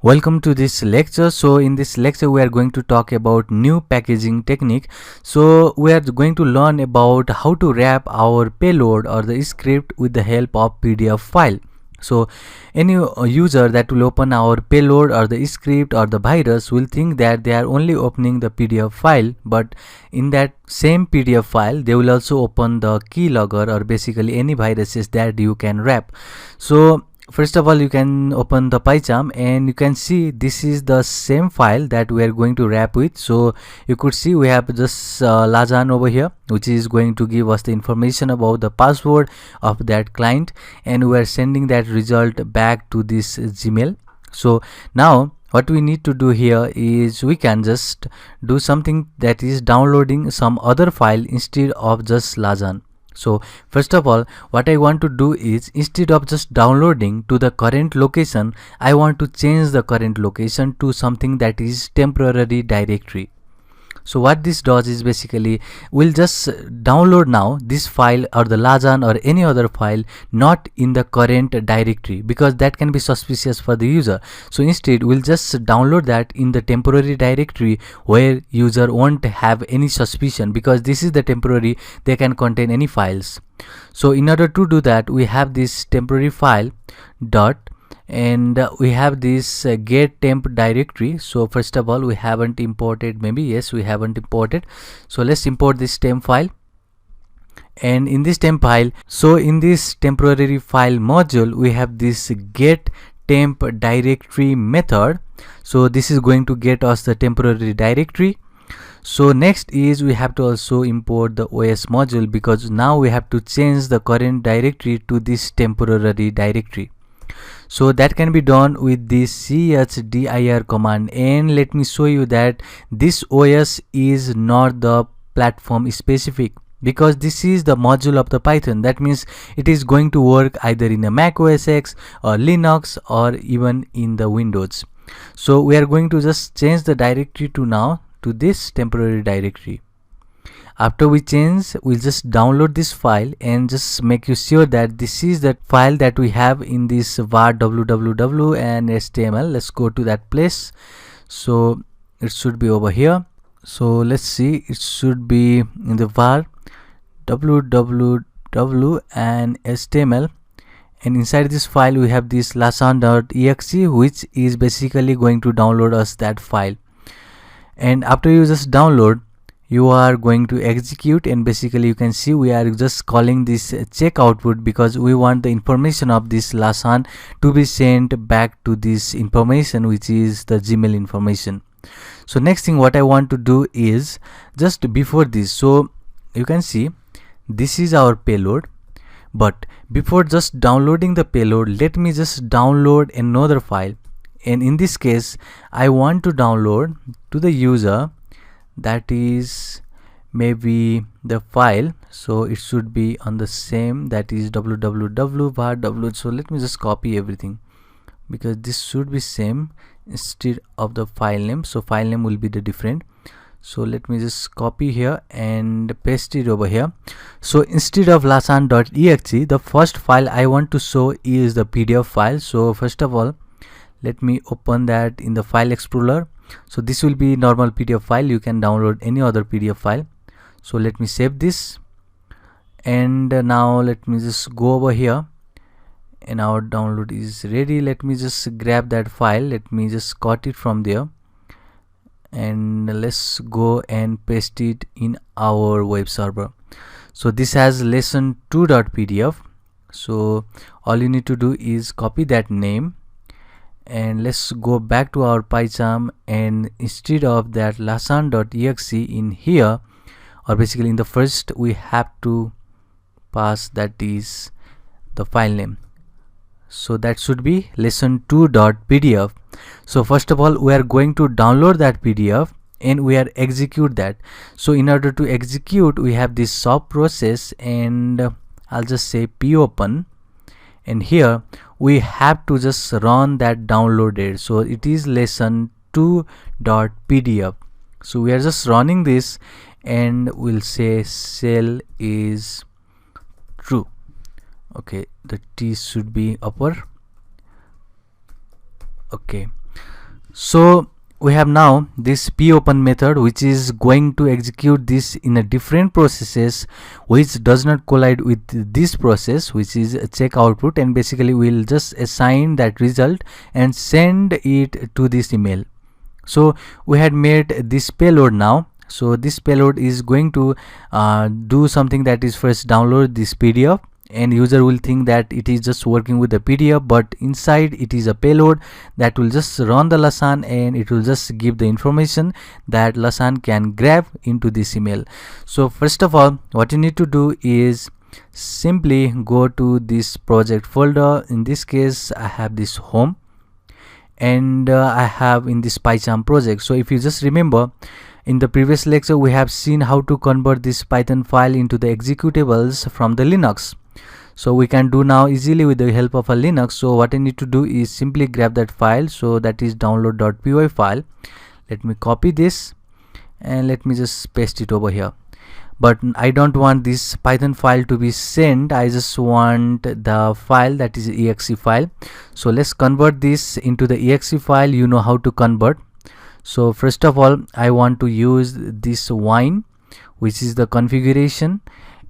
Welcome to this lecture. So in this lecture we are going to talk about new packaging technique. So we are going to learn about how to wrap our payload or the script with the help of PDF file. So any user that will open our payload or the script or the virus will think that they are only opening the PDF file, but in that same PDF file they will also open the keylogger or basically any viruses that you can wrap. So first of all, you can open the PyCharm and you can see this is the same file that we are going to wrap with. So you could see we have this Lajan over here, which is going to give us the information about the password of that client, and we are sending that result back to this Gmail. So now what we need to do here is we can just do something, that is downloading some other file instead of just Lajan. So first of all, what I want to do is, instead of just downloading to the current location, I want to change the current location to something that is temporary directory. So what this does is basically we'll just download now this file or the Lajan or any other file not in the current directory, because that can be suspicious for the user. So instead we'll just download that in the temporary directory where user won't have any suspicion, because this is the temporary, they can contain any files. So in order to do that, we have this temporary file dot, and we have this get temp directory. So first of all, we haven't imported, maybe yes, we haven't imported, so let's import this temp file. And in this temp file, so in this temporary file module, we have this get temp directory method. So this is going to get us the temporary directory. So next is we have to also import the OS module, because now we have to change the current directory to this temporary directory. So that can be done with this chdir command, and let me show you that this OS is not the platform specific, because this is the module of the Python. That means it is going to work either in a Mac OS X or Linux or even in the Windows. So we are going to just change the directory to now to this temporary directory. After we change, we'll just download this file and just make you sure that this is the file that we have in this var www and html. Let's go to that place. So it should be over here. So let's see, it should be in the var www and html, and inside this file we have this lasan.exe, which is basically going to download us that file. And after you just download, you are going to execute, and basically you can see we are just calling this check output, because we want the information of this Lasan to be sent back to this information, which is the Gmail information. So next thing what I want to do is, just before this, so you can see this is our payload, but before just downloading the payload, let me just download another file. And in this case, I want to download to the user, that is maybe the file, so it should be on the same, that is www var w. So let me just copy everything, because this should be same instead of the file name, so file name will be the different. So let me just copy here and paste it over here. So instead of lasan.exe, the first file I want to show is the PDF file. So first of all, let me open that in the file explorer. So this will be normal PDF file, you can download any other PDF file. So let me save this, and now let me just go over here, and our download is ready. Let me just grab that file, let me just cut it from there, and let's go and paste it in our web server. So this has lesson2.pdf. so all you need to do is copy that name, and let's go back to our PyCharm, and instead of that lasan.exe in here, or basically in the first, we have to pass that is the file name. So that should be lesson2.pdf. So first of all, we are going to download that PDF and we are execute that. So in order to execute, we have this sub process, and I'll just say popen, and here we have to just run that downloaded. So it is lesson2.pdf. so we are just running this, and we'll say cell is true. Okay, the T should be upper. Okay, So we have now this popen method, which is going to execute this in a different processes which does not collide with this process, which is a check output, and basically we'll just assign that result and send it to this email. So we had made this payload now. So this payload is going to do something, that is first download this PDF, and user will think that it is just working with the PDF, but inside it is a payload that will just run the lesson, and it will just give the information that lesson can grab into this email. So first of all, what you need to do is simply go to this project folder. In this case, I have this home, and I have in this PyCharm project. So if you just remember, in the previous lecture we have seen how to convert this Python file into the executables from the Linux. So we can do now easily with the help of a Linux. So what I need to do is simply grab that file. So that is download.py file. Let me copy this and let me just paste it over here. But I don't want this Python file to be sent. I just want the file, that is exe file. So let's convert this into the exe file. You know how to convert. So first of all, I want to use this wine, which is the configuration,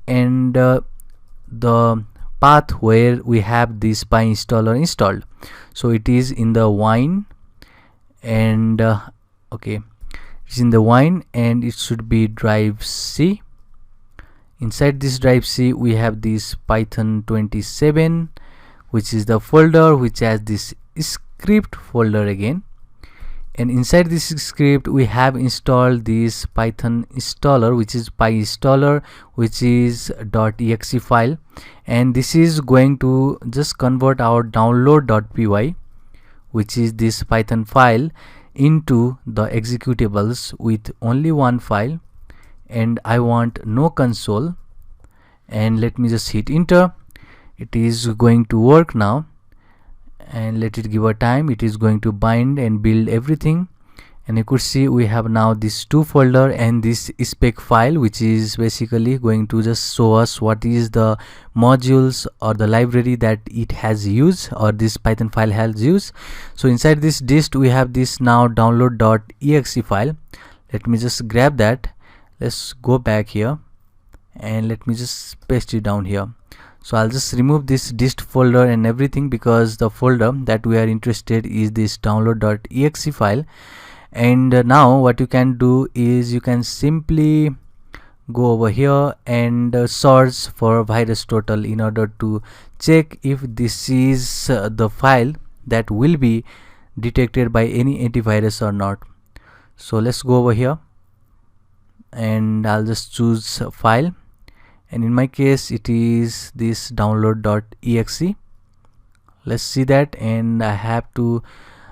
and the path where we have this PyInstaller installed. So it is in the wine, and okay, it's in the wine, and it should be drive C. Inside this drive C we have this Python 27, which is the folder which has this script folder again, and inside this script we have installed this Python installer, which is PyInstaller, which is .exe file, and this is going to just convert our download.py, which is this Python file, into the executables with only one file. And I want no console, and let me just hit enter. It is going to work now, and let it give a time. It is going to bind and build everything, and you could see we have now this two folder and this spec file, which is basically going to just show us what is the modules or the library that it has used, or this Python file has used. So inside this dist we have this now download.exe file. Let me just grab that. Let's go back here and let me just paste it down here. So I'll just remove this dist folder and everything, because the folder that we are interested is this download.exe file. And now what you can do is you can simply go over here and search for VirusTotal in order to check if this is the file that will be detected by any antivirus or not. So let's go over here, and I'll just choose a file, and in my case it is this download.exe. Let's see that, and I have to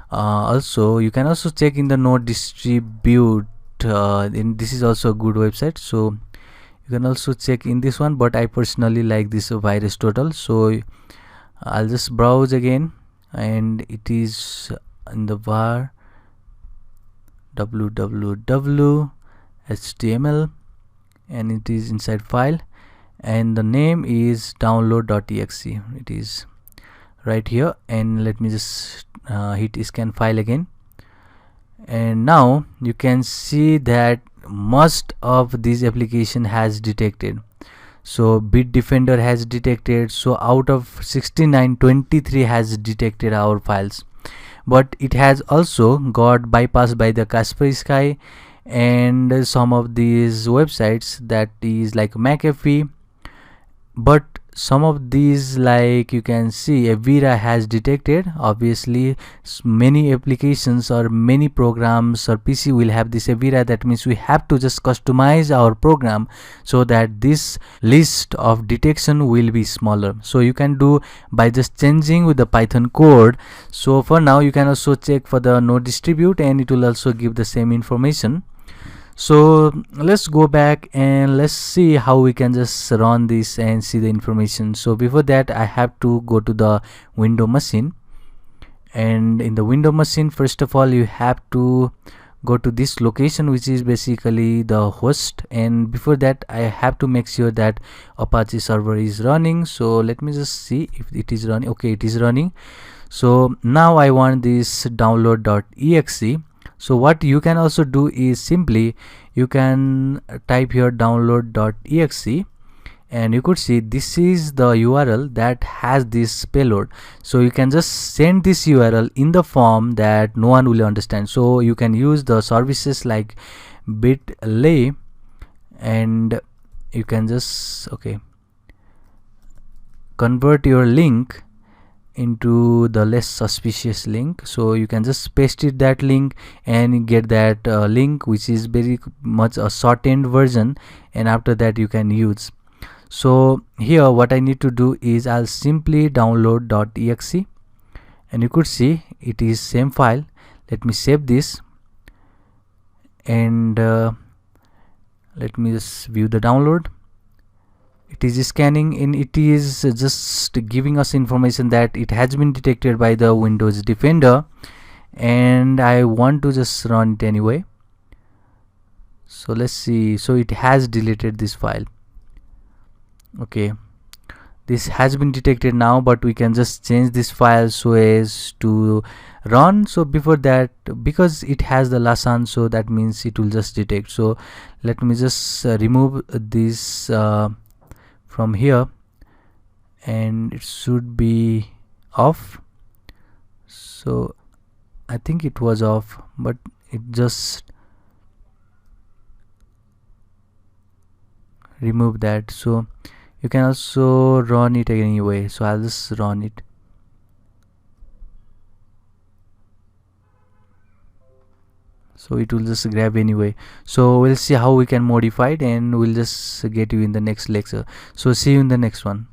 also, you can also check in the node distribute, and this is also a good website, so you can also check in this one, but I personally like this VirusTotal. So I'll just browse again, and it is in the var www HTML, and it is inside file, and the name is download.exe. It is right here, and let me just hit scan file again, and now you can see that most of this application has detected. So Bitdefender has detected. So out of 69, 23 has detected our files, but it has also got bypassed by the Kaspersky and some of these websites, that is like McAfee. But some of these, like you can see, Avira has detected. Obviously many applications or many programs or PC will have this Avira. That means we have to just customize our program so that this list of detection will be smaller. So you can do by just changing with the Python code. So for now you can also check for the node distribute, and it will also give the same information. So let's go back and let's see how we can just run this and see the information. So before that I have to go to the window machine, and in the window machine, first of all you have to go to this location, which is basically the host, and before that I have to make sure that Apache server is running. So let me just see if it is running. Okay, it is running. So now I want this download.exe. So what you can also do is simply you can type here download.exe, and you could see this is the URL that has this payload. So you can just send this URL in the form that no one will understand. So you can use the services like bit.ly, and you can just convert your link into the less suspicious link. So you can just paste it that link and get that link which is very much a shortened version, and after that you can use. So here what I need to do is I'll simply download.exe, and you could see it is same file. Let me save this, and let me just view the download. It is scanning, and it is just giving us information that it has been detected by the Windows Defender, and I want to just run it anyway. So let's see. So it has deleted this file. Okay, this has been detected now, but we can just change this file so as to run. So before that, because it has the lasan, so that means it will just detect. So let me just remove this from here, and it should be off. So I think it was off, but it just remove that. So you can also run it anyway. So I'll just run it. So it will just grab anyway. So we'll see how we can modify it, and we'll just get you in the next lecture. So see you in the next one.